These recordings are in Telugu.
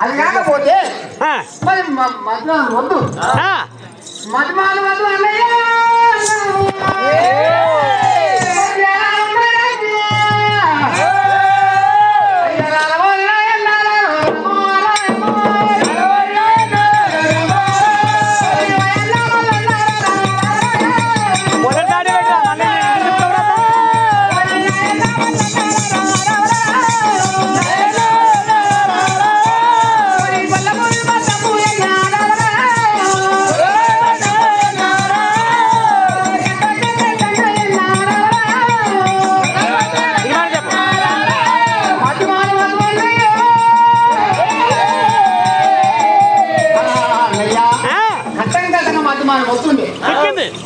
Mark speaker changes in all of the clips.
Speaker 1: అది కాకపోతే మరి మధుమాను వద్దు మధుమాను వద్దు అన్నయ్య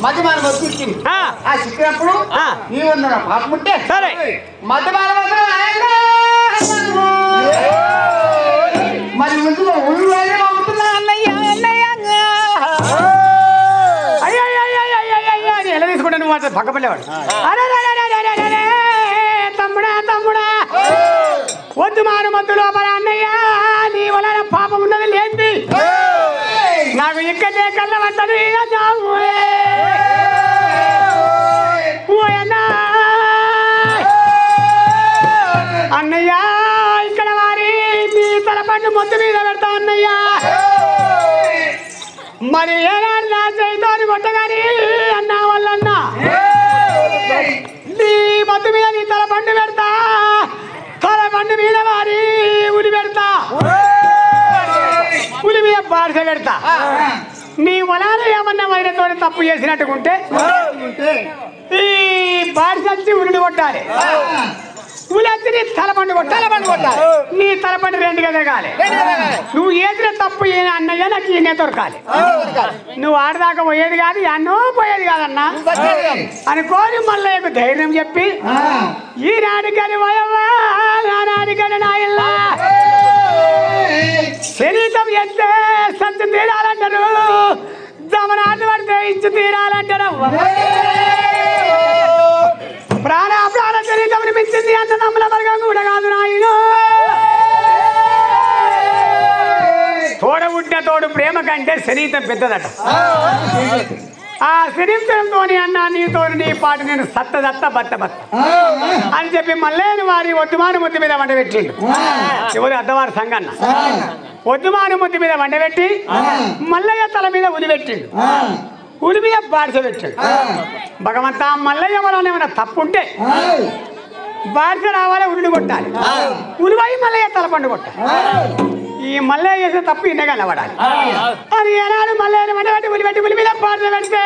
Speaker 1: మధ్యమానం వచ్చింది ఆ చిక్కినప్పుడు నీ ఉన్న పాపం ఉంటే సరే మధ్యమానం మరి ముందు పంపుతున్నా అన్నయ్య అయ్యా ఎలా తీసుకుంటా నువ్వు అసలు పక్కపల్లేవాడు తమ్ముడా తమ్ముడా వద్దు మాను మద్దు లోపల అన్నయ్య నీ వలన పాపం ఉన్నది లేంది నాకు ఇక్కడే కళ్ళ పట్టదు అన్నయ్య ఇక్కడ వారి నీ తలపండు మొత్తం మీద పెడతా అన్నయ్య మరి ఏనాడు నా చేతితోని కొట్టగాని అన్నా వాళ్ళన్నా నీ మొత్తం మీద నీ తలపండు పెడతా తలపండు మీద వారి ఉలి పెడతా ఉలి మీద బారిస పెడతా నీ వలాలు ఏమన్నా వైరతో తప్పు చేసినట్టుకుంటే ఈ బారిస వచ్చి ఉరిని కొట్టాలి ఉలెత్తి నీ తలపండు కొట్టాలి నీ తలపండు రెండు ఎదగాలి నువ్వు ఏదిన తప్పు అన్నయ్య నాకు ఈయనే దొరకాలి నువ్వు ఆడదాకా పోయేది కాదు అన్నో పోయేది కాదన్నా అనుకోని మళ్ళీ ధైర్యం చెప్పి ఈనాడికని వయవ్వా నానాడికని నాయల్లా శరీరం ఎత్తే సత్తు తీరాలంటారు దమనాన్ని పడితే ఇచ్చి తీరాలంటారు ప్రాణ ప్రాణ శరీరం మించింది అన్న నమ్మల వర్గం కూడా కాదు నాయన తోడ ఉంటే తోడు ప్రేమ కంటే శరీరం పెద్దదట ఆ శరీరంతో అన్న నీతో నీ పాటు నేను సత్తదత్త బత్త బత్త అని చెప్పి మళ్ళీ వారి ఒడ్డుమాను ముద్దు మీద వండబెట్టిండు ఎవరు అద్దవారి సంగన్న ఒడ్డుమాను ముద్దు మీద వండబెట్టి మల్లయ్య తల మీద ఉలిపెట్టిండు ఉలి మీద బాడిస పెట్టాడు భగవంతా మల్లయ్య వలన ఏమైనా తప్పు ఉంటే బాడిస రావాలి ఉరిని కొట్టాలి ఉలివాయి మల్లయ్య తలపండు కొట్టాలి ఈ మల్లయ్య చేసే తప్పు ఇన్నగా నిలబడాలి అని ఏనాడు మల్లయ్య వండబెట్టి ఉలిపెట్టి ఉలి మీద బాడిస పెడితే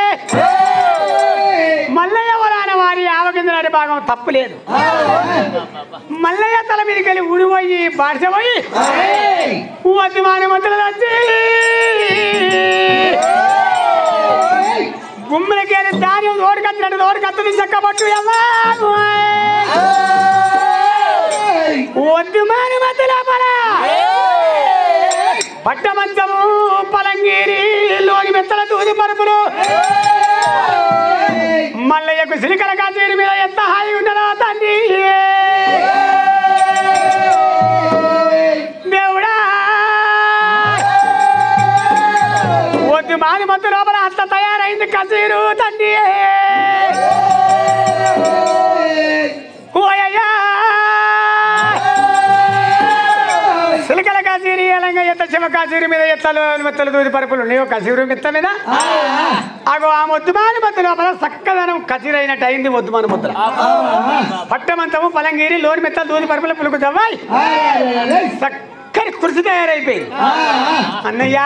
Speaker 1: మల్లయ్య వరాన వారి ఆవగిందనాటి భాగం తప్పు లేదు. మల్లయ్య తల మీదకి వెళ్ళి ఊడిపోయి బాడ్చపోయి అతిమాని మధ్యలో వచ్చి గుమ్మలకి వెళ్ళి ధాన్యం దోడికత్తినట్టు దోడికత్తుని చక్కబట్టు వద్దుమాని మధ్యలో పట్టమంచము పలంగీరి లోని మెత్తల దూది పరుపులు మల్లయ్యకు సిలికల కాచేరి మీద ఎంత హాయి ఉన్నదా తండ్రి దేవుడా. వద్దు మాని మత్తు లోపల అంత తయారైంది కసీరు తండ్రి. ఓయ్యా సిలికల కాచీరి ఎలంగా ఎత్త శివ కాచీరి మీద ఎత్తలు మెత్తలు దూది పరుపులు ఉన్నాయో కసీరు మెత్త మీద అగో ఆ మొద్దుమాని మత్తు లోపల చక్కదనం కచీరైనట్టు అయింది. మొద్దుమాని ముద్ర పట్టమంతము పలంగీరి లోని మెత్తలు దూది పరుపులు పులుకు జవ్వాయి చక్కని కృషి తయారైపోయింది. అన్నయ్య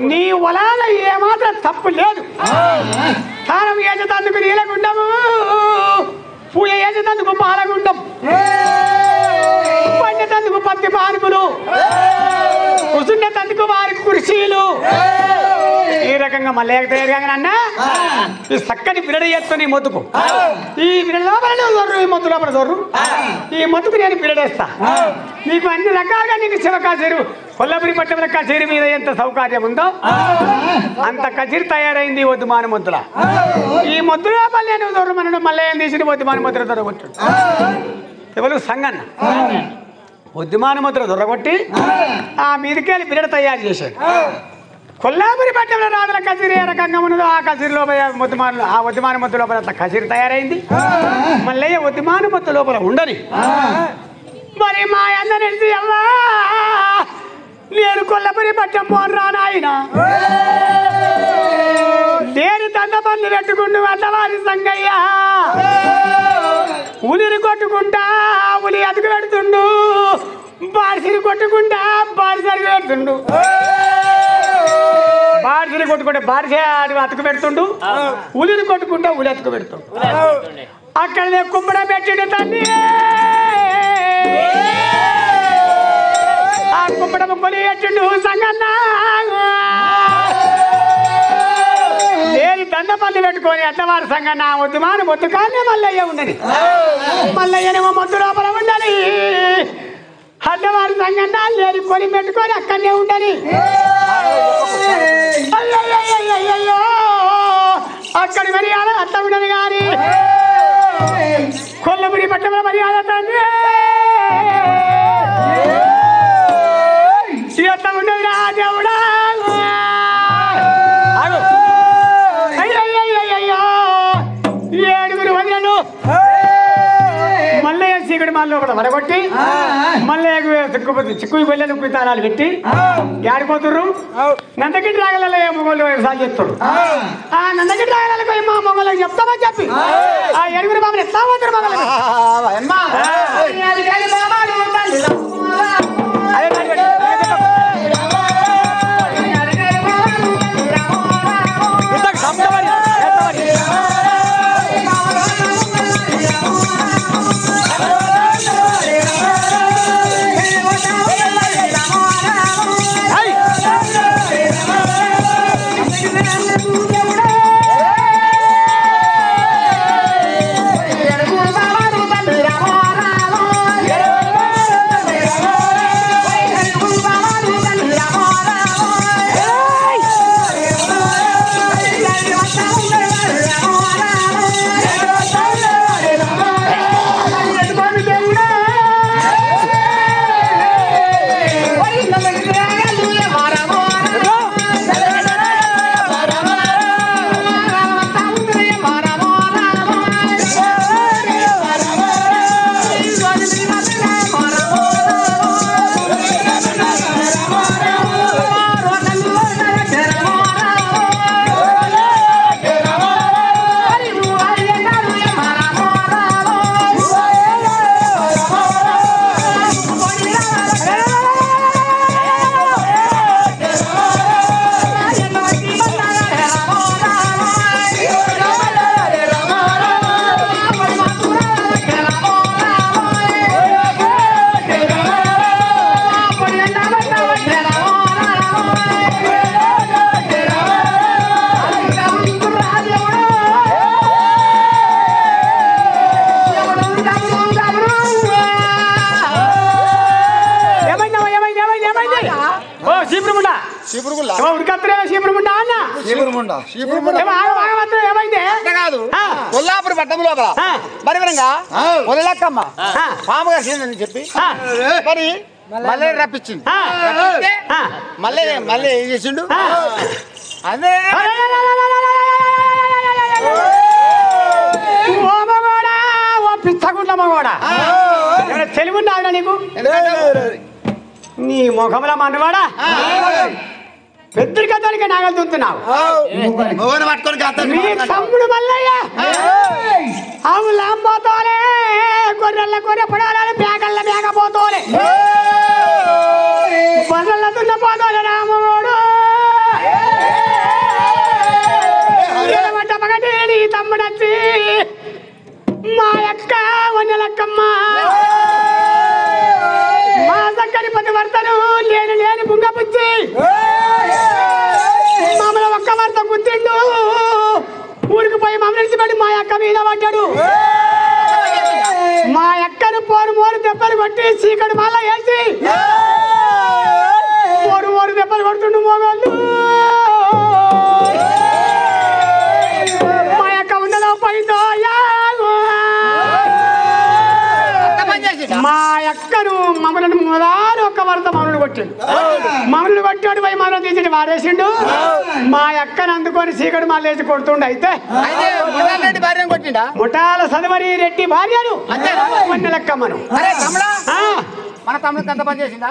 Speaker 1: నీ వలాల ఏమాత్రం తప్పు లేదు. తానం ఏజతందుకు నీలగుండము పూజ ఏజతందుకు పాలగుండం పండితందుకు పత్తి పానుపులు కూర్చుండేందుకు వారి కుర్చీలు ఈ రకంగా మళ్ళీ తయారుగా అన్న ఈ చక్కని పిల్లడ చేస్తాను ఈ మొత్తుకు ఈ పిల్లల లోపల జొర్రు ఈ మొత్తు లోపల జొర్రు ఈ మొత్తుకు నేను పిల్లడేస్తా నీకు అన్ని రకాలుగా నీకు శివ కచేరు కొల్లపురి పట్టణ కచేరి మీద ఎంత సౌకర్యం ఉందో అంత కచేరి తయారైంది వద్దుమాన మొత్తుల ఈ మొత్తు లోపల నేను జొర్రు మనను మళ్ళీ ఏం తీసి వద్దుమాన ముద్ర దొరకొట్టు ఎవరు సంగన్న వద్దుమాన ముద్ర దొరగొట్టి ఆ మీదకెళ్ళి పిల్లడ తయారు చేశాడు. కొల్లాపురి పట్టణంలో రాజుల కచేరి ఏ రకంగా ఉన్నదో ఆ కచేరి లోపల ఆ వద్దుమాన మొత్తు లోపల అట్లా కచేరి తయారైంది. మళ్ళీ వద్దుమాన మొత్తు లోపల ఉండని మరి మా అన్న నిలిచి అవ్వా నేను కొల్లపురి పట్టం పోరా నాయన నేను తంద పనులు పెట్టుకుంటూ అన్నవారి సంగయ్య ఉలిని కొట్టుకుంటా ఉలి అతుకు పెడుతుండు బాడిసిని కొట్టుకుంటా బాడిసి అతుకు పెడుతుండు బాడిసిని కొట్టుకుంటే బాడిసే అతుకు పెడుతుండు ఉలిని కొట్టుకుంటా ఉలి అతుకు పెడుతుండు. అక్కడనే కుమ్మడ పెట్టిండు తండ్రి ఆ కుమ్మడ ముక్కలు పెట్టిండు సంగన్న నేను దండపల్లి పెట్టుకొని అత్తవారి సంగన్న వద్దుమాన మొద్దు కానీ మల్లయ్య ఉండని మల్లయ్యనేమో మొద్దు లోపల ఉండని అత్తవారి సంగన్న లేని కొని పెట్టుకొని అక్కడనే ఉండని అయ్యో అక్కడి మర్యాద అత్త ఉండని కానీ కొల్లపురి పట్టణంలో మర్యాద తండ్రి అత్త ఉండదు రా దేవుడా. ఏడుగురు వదిలను మల్లయ్య చీకటి మాల లోపల వడగొట్టి మల్లయ్యకు చిక్కు వెళ్ళి ఉక్కు తాళాలు పెట్టి ఏడిపోతుర్రు నందగిరి రాగలలో ఏ మొగలు వ్యవసాయం చేస్తాడు ఆ నందగిరి రాగలకు మా మొగలకు చెప్తామని చెప్పి ఆ ఏడుగురు బాబులు ఎట్లా పోతారు మొగలు ఉరికత్తరే చీపురుముండా అన్న ఏమైంది
Speaker 2: కాదు కొల్లాపురి పట్టం లోపల మరి విధంగా కొల్లక్కమ్మ పాము గారు చెప్పి మరి మళ్ళీ రప్పించింది మళ్ళీ మళ్ళీ ఏం చేసిండు అదే
Speaker 1: పిచ్చగుండమ్మగోడా తెలివి ఉన్నావునా నీకు నీ ముఖంలో మనవాడా పెద్దరికతానికి నాగలు దుంతున్నావు నీ తమ్ముడు మల్లయ్య అవులాం పోతోలే గొర్రెల గొర్రె పడాలి మేకల్ల మేకపోతోలే బర్రెల దున్న పోతోలే రామగోడు పగటి నీ తమ్ముడచ్చి మా యొక్క వన్నెలక్కమ్మ మా చక్కని పది భర్తను లేని లేని బుంగపుచ్చి మమ్మల్ని ఒక్క భర్త గుర్తిండు ఊరికి పోయి మమ్మల్ని ఇచ్చిపెట్టి మా అక్క మీద పడ్డాడు మా అక్కను పోరు మోరు దెబ్బలు కొట్టి చీకటి మళ్ళా వేసి పోరు మోరు దెబ్బలు కొడుతుండు మోగాళ్ళు మా అక్క ఉన్నదో పోయిందో మా అక్కను మమ్మల్ని మొదలు ఒక్క వరద మమ్మల్ని కొట్టిండు మమ్మల్ని కొట్టాడు పోయి మనం తీసి వారేసిండు మా అక్కను అందుకొని చీకటి మళ్ళీ వేసి కొడుతుండు అయితే
Speaker 2: కొట్టిండా
Speaker 1: ముఠాల సదవరి రెడ్డి భార్యను వన్నెలక్కమ్మను
Speaker 2: మన తమ్ముడికి అంత పని చేసిందా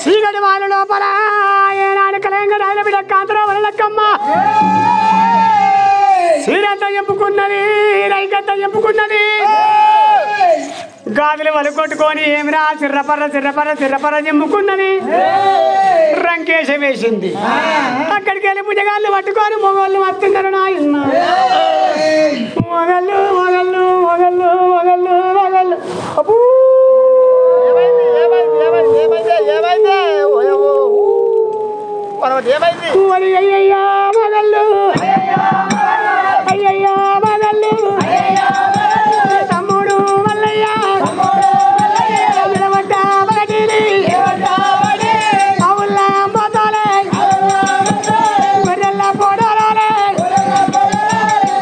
Speaker 1: చీకటి వాళ్ళ లోపల ఏనాడు కలయంగా రాజల బిడ్డ కాంతరా వల్లక్కమ్మ చీరంతా చెప్పుకున్నది రైకంతా చెప్పుకున్నది గాజులు వలుకొట్టుకొని ఏమిరా చిర్రపర్ర చిర్రపర్ర చిర్రపర్ర చెప్పుకున్నది రంకేశ వేసింది అక్కడికి వెళ్ళి భుజగాళ్ళు పట్టుకొని మొగోళ్ళు వస్తున్నారు నాయన్న మొగళ్ళు మొగళ్ళు మొగళ్ళు మొగళ్ళు మొగళ్ళు అబ్బూ అయ్యయ్యా మగళ్ళు అయ్యయ్యా మగళ్ళు తమ్ముడు మల్లయ్య నిలబడ్డ మగటిని అవుళ్ళ పోతాలే గొర్రెల్ల పోడాలే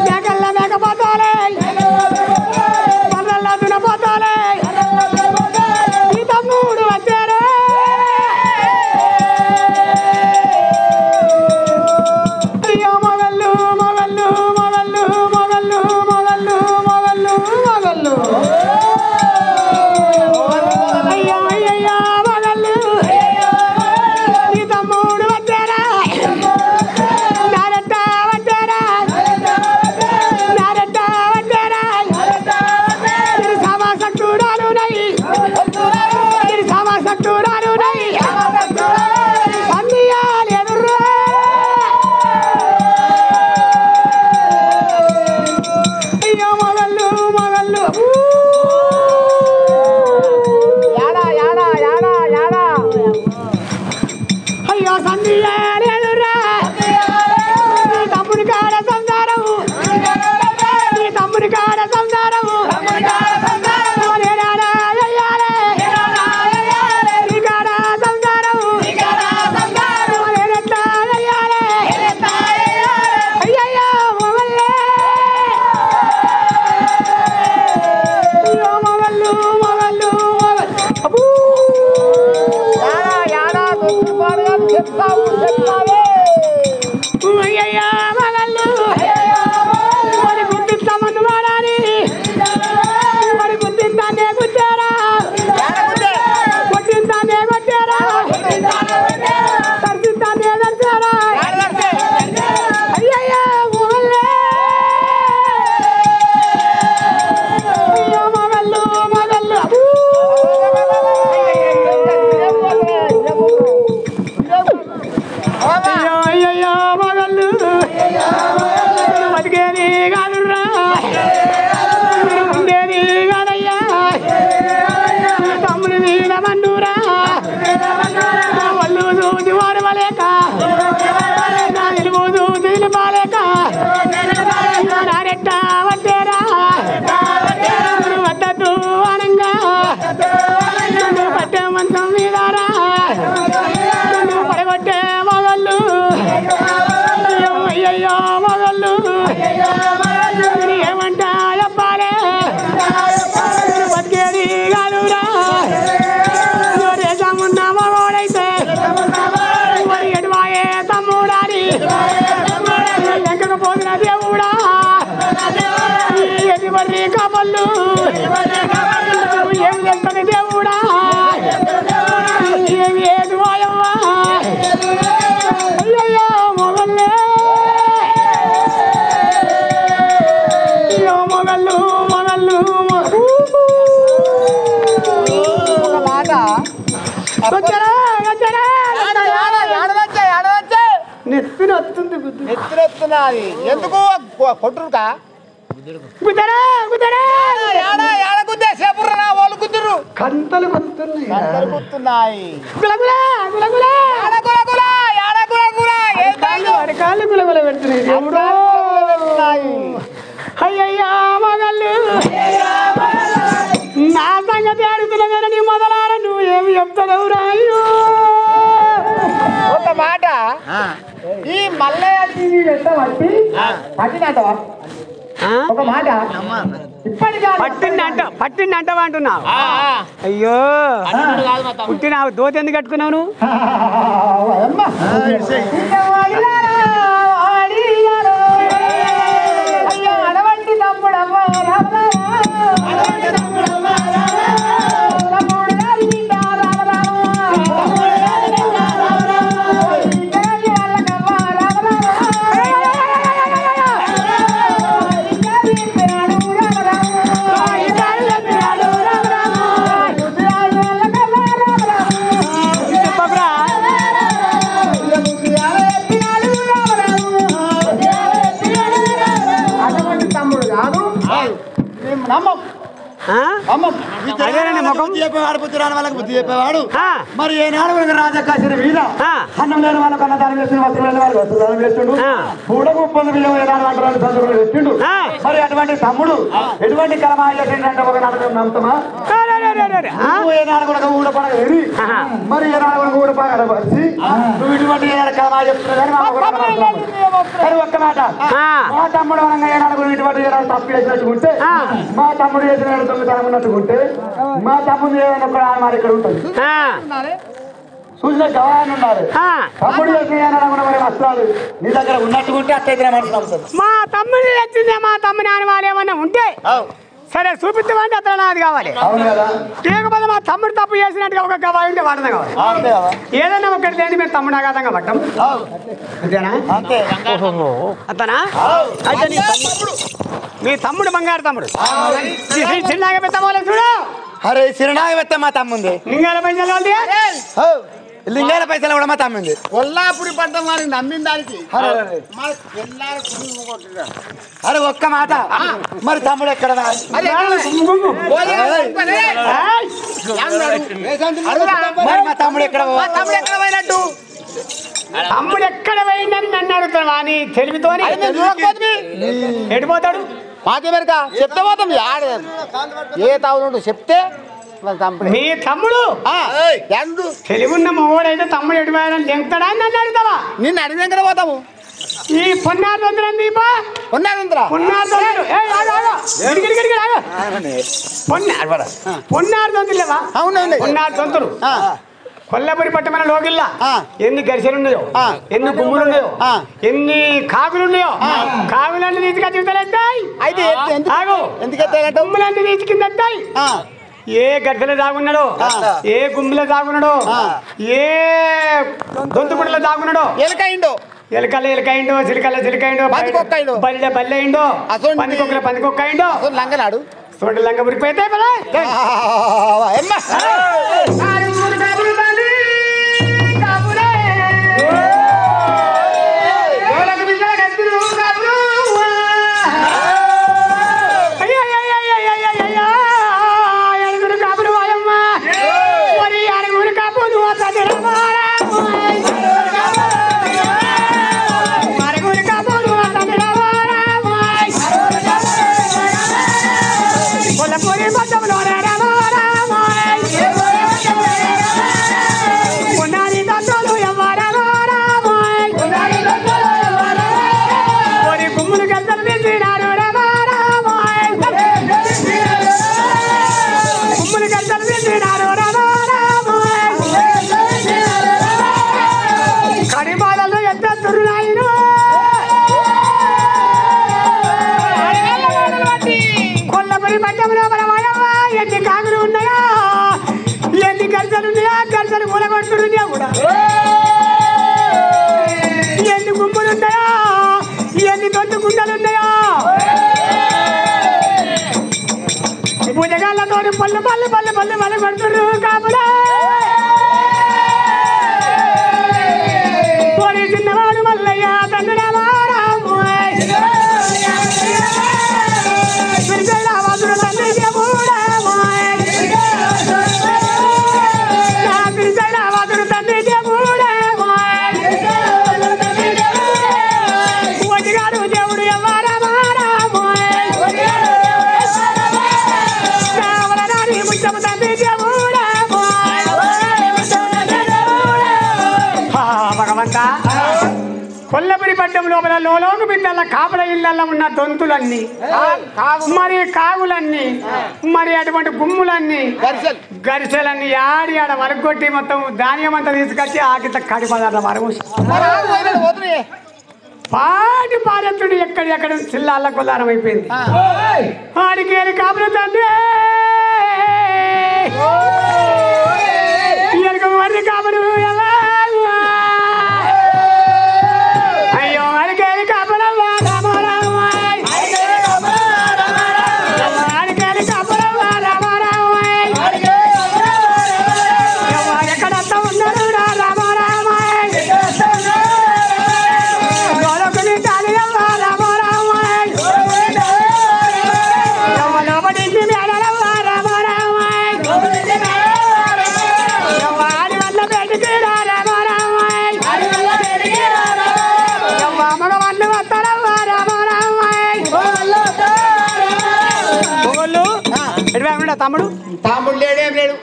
Speaker 1: మేకల్ల మేకపోతాలే మొగళ్ళు మొగళ్ళు
Speaker 2: చెప్తావే
Speaker 1: అయ్యయ్యా మగళ్ళు మరి గుర్తిస్తామని వాడాలి మరి గుర్తిస్తానే గుచ్చారా కొట్టిస్తానే కొట్టారా దర్శిస్తానే దర్శారా అయ్యయ్యా మొగళ్ళే అయ్యో మొగళ్ళు మొగళ్ళు అయ్యో అయ్యయ్యో మొగళ్ళు బతికేది కాదురా ఉండేది కాదయ్యా తమ్ముని మీద మన్నురా వాళ్ళు చూసి వాడవలేక నా నిలువు చూసి నిలపాలేక నారెట్ట వడ్డేరా వద్దద్దు అనంగా పట్టే మంచం మీదారా పడగొట్టే మొగళ్ళు అయ్యయ్యో మొగళ్ళు ఏమంటా చెప్పాలే బతికేది కాదురా రేసమున్న మగోడైతే మరి ఎటువాయే తమ్ముడాని లెక్కకపోతున్న దేవుడా ఎటువర్రి కబళ్ళు ఏం చేస్తుంది దేవుడా ఏమి ఏది వాయవ్వా అయ్యయ్యో మొగల్లే అయ్యో మొగళ్ళు మొగళ్ళు
Speaker 2: ఒక మాట
Speaker 1: వచ్చారా వచ్చారా నెత్తిన వస్తుంది
Speaker 2: ఎత్తునెత్తున్నది ఎందుకు కొట్టురుకా
Speaker 1: కుదరా కుదరా
Speaker 2: ఏడగుద్దే సేపుర్రా వాళ్ళు కుదురు
Speaker 1: కంతలు కొడుతున్నాయి
Speaker 2: అందరు గుర్తున్నాయి
Speaker 1: గులగులా గులగులా అరకాళ్ళు గులగుల పెడుతున్నాయి దేవుడు అయ్యయ్యా మగళ్ళు నా సంగతి అడుగుతున్నా కానీ నీ మొదలార నువ్వు ఏమి చెప్తావు రాయు
Speaker 2: ఒక మాట ఈ మల్లయ్య టీవీ ఎట్టబట్టి పట్టినట్ట ఒక మాట
Speaker 1: పట్టిందంటావా అంటున్నావు అయ్యో పుట్టినావు దోతి ఎందుకు కట్టుకున్నావు నువ్వు
Speaker 2: అడవంటి తమ్ముడు
Speaker 1: అదేనండి ముఖం
Speaker 3: చెప్పేవాడు బుద్ధి రాని వాళ్ళకి బుద్ధి చెప్పేవాడు మరి ఏనాడు రాజకాశి మీద అన్నం లేని వాళ్ళకు అన్నదానం వేసిన వస్త్రం లేని వాళ్ళకి వస్త్రదానం వేస్తుండు కూడా ముప్పొంది బియ్యం ఏనాడు అంటారు సందర్భంలో పెట్టిండు మరి అటువంటి తమ్ముడు ఎటువంటి కలమాయ చేసిండంటే ఒక నాటకం నమ్ముతామా ఏనాడు కూడా ఊడపడ ఏరి మరి ఏనాడు కూడా ఊడపడ వచ్చి నువ్వు ఇటువంటి ఏనాడు కలమాయ చెప్తున్నా కానీ ఒక్క మాట మా తమ్ముడు అనగా ఏనాడు కూడా ఇటువంటి ఏనాడు తప్పు చేసినట్టు ఉంటే మా తమ్ముడు చేసిన తొమ్మిది ఉన్నట్టుకుంటే మా తమ్ముడు ఏదైనా కూడా మరి ఇక్కడ ఉంటుంది చూసిన గవాన్ని ఉన్నారు తమ్ముడు చేసిన మరి వస్త్రాలు నీ దగ్గర ఉన్నట్టుకుంటే అట్టయితే మనసు
Speaker 1: మా తమ్ముడు వచ్చిందే మా తమ్ముని అని వాళ్ళు ఏమన్నా ఉంటే సరే చూపిస్తామంటే అతను నాది కావాలి లేకపోతే మా తమ్ముడు తప్పు చేసినట్టుగా ఒక గవాయి ఉంటే వాడదాం కావాలి ఏదైనా ఒకటి లేని మేము తమ్ముడు ఆఘాతంగా పట్టం అంతేనా అతనా అయితే మీ తమ్ముడు బంగారు తమ్ముడు చిన్నగా పెద్దమోలే చూడు
Speaker 3: అరే చిరునాగా పెద్ద మా తమ్ముంది
Speaker 1: లింగాల పైసలు
Speaker 3: లింగాల పైసలు కూడా మా తమ్ముంది
Speaker 2: కొల్లాపురి పడ్డం వారికి నమ్మిన దానికి
Speaker 3: అరే ఒక్క మాట మరి తమ్ముడు ఎక్కడ మరి మా తమ్ముడు ఎక్కడ
Speaker 2: పోయినట్టు
Speaker 1: తమ్ముడు ఎక్కడ పోయిందని నన్ను అడుగుతాను అని తెలివితోని ఎడిపోతాడు
Speaker 2: మాకేమరికా చెప్తే పోతాం ఏ తావులు చెప్తే
Speaker 1: మీ తమ్ముడు తెలివున్న మగోడైతే తమ్ముడు ఎడిపోయాడని చెప్తాడా అని నన్ను అడుగుతావా
Speaker 2: నిన్ను అడిగినాక పోతాము
Speaker 1: ఈ పొన్నారు దొంతులు దీపా పొన్నారు దొంతులు లేవా? పొన్నారు దొంతులు కొల్లపురి పట్టమైన లోగిల్లా ఎన్ని గరిసెలు ఉన్నాయో, ఎన్ని గుమ్ములు ఉన్నాయో, ఎన్ని కాకులు ఉన్నాయో, కాకులన్నీ తీసుకొచ్చి గుమ్ములన్నీ తీసి కింద ఏ గరిసెలో దాగున్నాడో, ఏ గుమ్మిలో దాగున్నాడో, ఏ దొంతుపుడిలో దాగున్నాడో, ఎలకల్ల ఎలకైండో, చిలకల్ల చిలకైండో, బల్లె బల్లె అయిండో, పందికొక్కల పందికొక్క అయిండో,
Speaker 2: లంగనాడు
Speaker 1: చూడండి లంగ మురిపోతే ఎన్ని కాకులు ఉన్నాయా, ఎన్ని గరిసెలు ఉన్నాయా, గరిసెలు కూలగొడుతున్నాయా కూడా, ఎన్ని గుంపులు ఉన్నాయా, ఎన్ని దొంతు గుండెలు ఉన్నాయా, భుజగాళ్ళతో పళ్ళు పళ్ళు పళ్ళు పళ్ళు పళ్ళు కొడుతున్నారు కాపులా. చిన్నవాడు మల్లయ్య తండ్రి కొల్లపురి పట్టం లోపల లోలోకి బిడ్డల కాపల ఇళ్లలో ఉన్న దొంతులన్నీ, మరి కాగులన్నీ, మరి అటువంటి గుమ్ములన్నీ, గరిసెలన్నీ ఆడి ఆడ వరగొట్టి మొత్తం ధాన్యం అంతా తీసుకొచ్చి ఆకిత కడి పదార్థం వరకు పాటి పారెత్తుడు ఎక్కడెక్కడ చిల్లాళ్ళ కొల్లారం అయిపోయింది. ఆడికేరి కాపుల తండ్రి మర్రి కాపులు ఎలా తమ్ముడు
Speaker 2: తమ్ముడు లేడేం లేడు,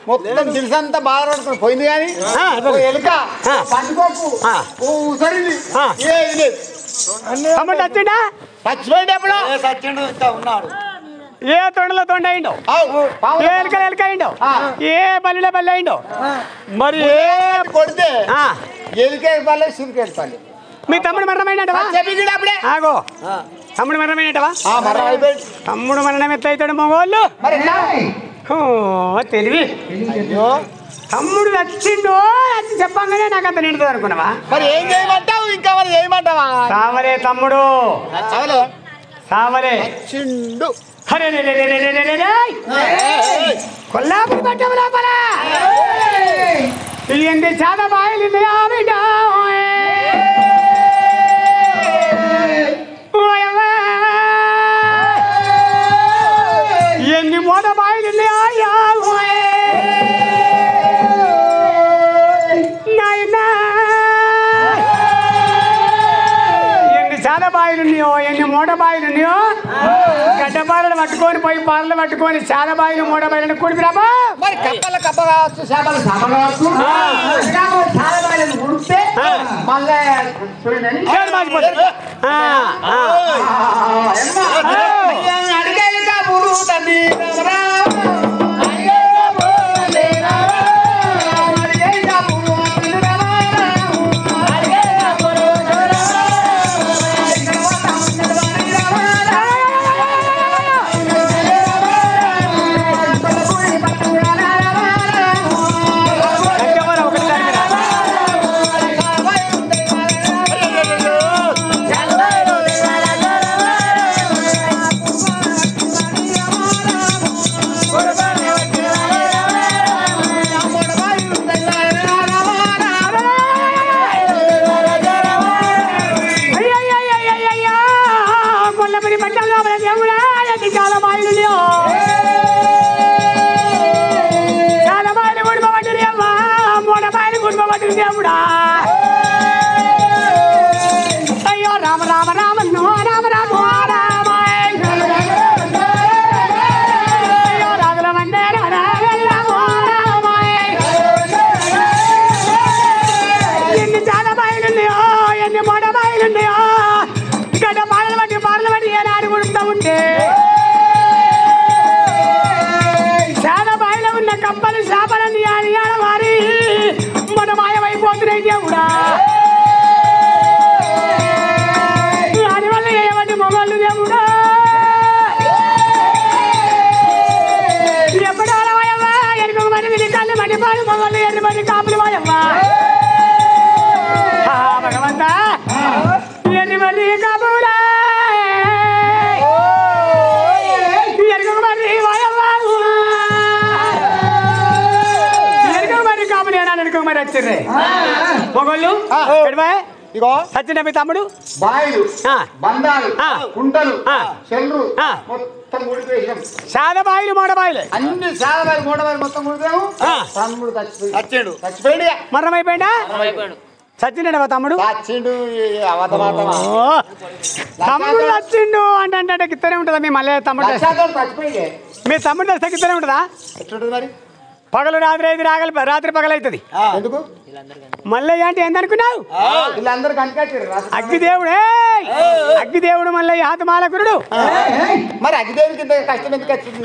Speaker 2: మొత్తం దిల్సంతా బాగా పడుకుని పోయింది. కానీ ఎలుక పండుకోకు
Speaker 1: తమ్ముడు వచ్చిండా?
Speaker 2: చచ్చిపోయింది ఎప్పుడో
Speaker 3: ఉన్నాడు.
Speaker 1: ఏ తొండలో తొండ అయిండో, ఏ ఎలుక ఎలుక అయిండో, ఏ బల్లిలో బల్లి అయిండో, మరి ఏ
Speaker 2: కొడితే ఎలుకే పల్లె సిరికెళ్ళి
Speaker 1: మీ తమ్ముడు మరణమైనటవా?
Speaker 2: అప్పుడే
Speaker 1: ఆగో తమ్ముడు మరణమైనటవా? తమ్ముడు మరణం ఎట్లయితాడు మగోళ్ళు తెలివి. తమ్ముడు వచ్చిండో వచ్చి చెప్పంగానే నాకు అంత నిండుతుంది అనుకున్నావా?
Speaker 2: మరి ఏం చేయమంటావు, ఇంకా మరి చేయమంటావా?
Speaker 1: సావలే తమ్ముడు సావలే
Speaker 2: చిండు.
Speaker 1: కొల్లాపురి పట్టం లోపల ఎంత చాలా బాయలు బిడ్డ, ఎన్ని మోద బాయిలు ఎన్ని చాలా బాయిలు ఉన్నాయో, ఎన్ని మోట బాయిలు ఉన్నాయో, గడ్డ పాలలు పట్టుకొని పోయి పాలలు పట్టుకొని చాలా బాయిలు మూడ బాయిలను కుడిపిరాబా.
Speaker 2: మరి కప్పల కప్ప కావచ్చు, చేపల చేప కావచ్చు. చాలా బాయిలను ఉడితే మళ్ళీ చూడండి అడిగేది కాబూరు తండ్రి దేవుడా. అయ్యో రామ రామ రామ రామ రామ రామ అయ్యో రాగుల మండే ఎన్ని చాలా బాయిలున్నాయో, ఎన్ని మూడ బాయిలున్నాయో. గడ్డ పాలలు బట్టి ఏనాడు ఉడుకుతా ఉంటే చాలా బాయిలో ఉన్న కప్పలు చేపలని వారి మన మాయమైపోతున్నాయి దేవుడా. దానివల్ల ఏమంటే మొగళ్ళు దేవుడా ఎప్పుడు వాయవ్వా ఎరుగు మరి విధి కళ్ళు మండిపాడు మొగళ్ళు ఎర్రి మరి కాపులు వాయవ్వా. భగవంతా ఎర్రి మరి కాపులా ఎరుగు మరి వాయవ్వా మరి వచ్చిర్రే మొగోళ్ళు. ఇగో
Speaker 1: సచిన మీ తమ్ముడు
Speaker 2: బాయిలు బండాలు కుంటలు చెల్లు మొత్తం ఊడిపోయాం.
Speaker 1: చాలా బాయిలు మూడ బాయిలు
Speaker 2: అన్ని చాలా బాయిలు మూడ బాయిలు మొత్తం ఊడిపోయాము. తమ్ముడు చచ్చిపోయాడు.
Speaker 1: మరణమైపోయిందా? చచ్చిండ తమ్ముడు.
Speaker 2: చచ్చిండు.
Speaker 1: తమ్ముడు చచ్చిండు అంటే గిత్తనే ఉంటుందా? మీ మళ్ళీ తమ్ముడు
Speaker 2: చచ్చిపోయి
Speaker 1: మీ తమ్ముడు తెస్తే గిత్తనే ఉంటుందా?
Speaker 2: ఎట్లుంటుంది మరి?
Speaker 1: పగలు రాత్రి అయితే రాత్రి పగలవుతుంది.
Speaker 2: ఎందుకు
Speaker 1: మల్లయ్య అంటే ఏందనుకున్నావు?
Speaker 2: వీళ్ళందరూ కనిపెట్టారు.
Speaker 1: అగ్గిదేవుడే అగ్గిదేవుడు మల్లయ్య హాతమాలకురుడు.
Speaker 2: మరి అగ్గిదేవుడికి ఇంత కష్టం ఎందుకు వచ్చింది?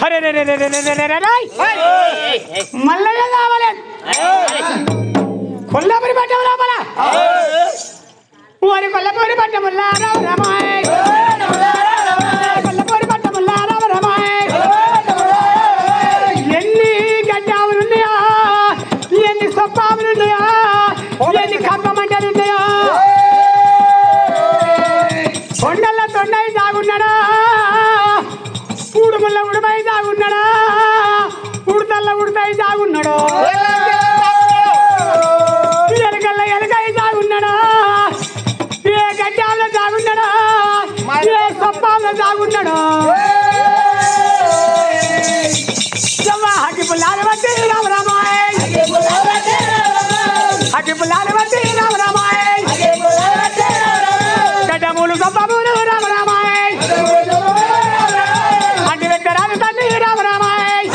Speaker 1: మల్లయ్య కావాలి కొల్లాపురి పట్టం లోపల ఓరి కొల్లపూరి పట్టముల్లా రామ రామాయ్ కొల్లపూరి పట్టముల్లా రామ రామాయ్. ఎన్ని గడ్డాములున్నాయా, ఎన్ని సొప్పాములున్నాయా, ఎన్ని కప్ప మంటలున్నాయా. కొండల్లో తొండై దాగున్నాడా, ఉడుముల్ల ఉడుమై దాగున్నాడా, ఉడతల్ల ఉడతాయి దాగున్నాడు, ఎలకల్ల ఎలకై దాగున్నాడా, ఏ గడ్డాల్లో దాగున్నాడా, ఏ సొప్పాల్లో దాగున్నాడు. హకి పుల్లాలు బట్టి రామ రామాయ్ హకి పుల్లాలు బట్టి రామ రామాయ్ గడ్డమూలు సొప్పమూలు రామ రామాయ్ అంటి వెక్కరాలు తండ్రి రామ రామాయ్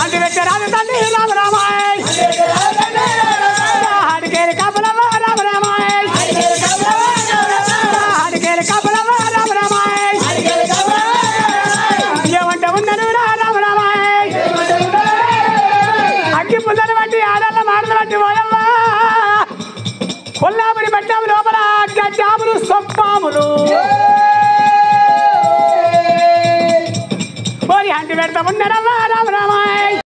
Speaker 1: అంటి వెక్కరాలు తండ్రి రామ రామాయ్ హడికేలి కాపులమ్మ రామ రామాయ్ హడికేలి కాపులమ్మ రామ రామాయ్ ఏమంట ఉన్నను రామ రామాయ్ అగ్గి పుల్లలు బట్టి ఆడల్ల మాటలు బట్టి పోయమ్మ కొల్లాపురి పట్టాము లోపల గడ్డాములు సొప్పాములు ఓరి అంటి పెడతా ఉన్నారమ్మా రామ రామాయ్